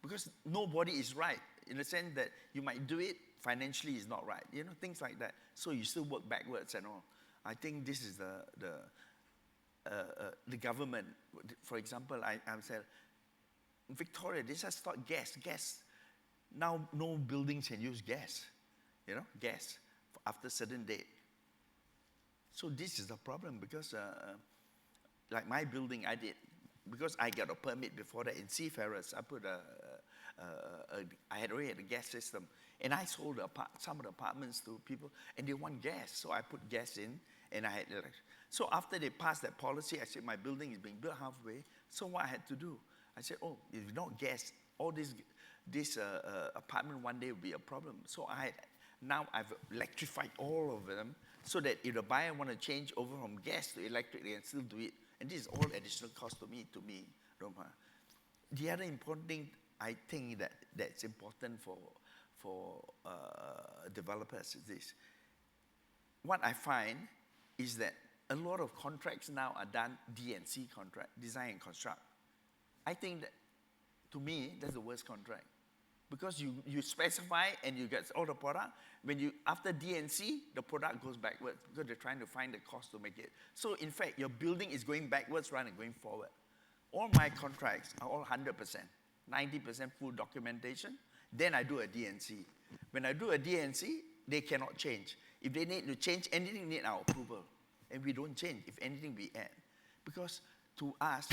S2: because nobody is right in the sense that you might do it, financially is not right, things like that. So you still work backwards and all. I think this is the government. For example, I said, Victoria, this has stopped gas. Now no buildings can use gas, gas after a certain date. So this is the problem because, like my building, I did, because I got a permit before that in Seafarers, I put I had already had a gas system, and I sold some of the apartments to people, and they want gas, so I put gas in, and I had electricity. So after they passed that policy, I said, my building is being built halfway, so what I had to do? I said, oh, if not gas, all this apartment one day will be a problem. So now I've electrified all of them, so that if the buyer want to change over from gas to electric, they can still do it. And this is all additional cost to me. The other important thing, I think that's important for developers is this. What I find is that a lot of contracts now are done D&C contract, design and construct. I think that, to me, that's the worst contract. Because you specify and you get all the product. After D&C, the product goes backwards because they're trying to find the cost to make it. So in fact, your building is going backwards rather than going forward. All my contracts are all 100%, 90% full documentation. Then I do a D&C. When I do a D&C, they cannot change. If they need to change anything, need our approval. And we don't change. If anything, we add. Because to us,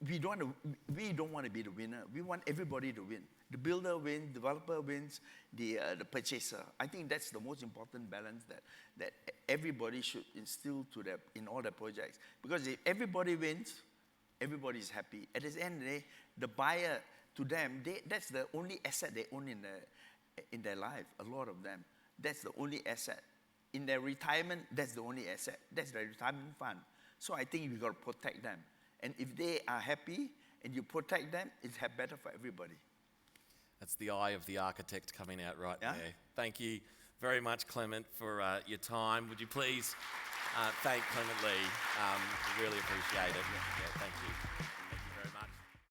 S2: we don't want to be the winner. We want everybody to win. The builder wins, developer wins, the purchaser. I think that's the most important balance that everybody should instill in all the projects. Because if everybody wins, everybody's happy. At the end of the day, the buyer, to them, that's the only asset they own in their life, a lot of them. That's the only asset. In their retirement, that's the only asset. That's their retirement fund. So I think we've got to protect them. And if they are happy and you protect them, it's better for everybody.
S1: That's the eye of the architect coming out right there. Thank you very much, Clement, for your time. Would you please thank Clement Lee? We really appreciate it. Yeah, thank you.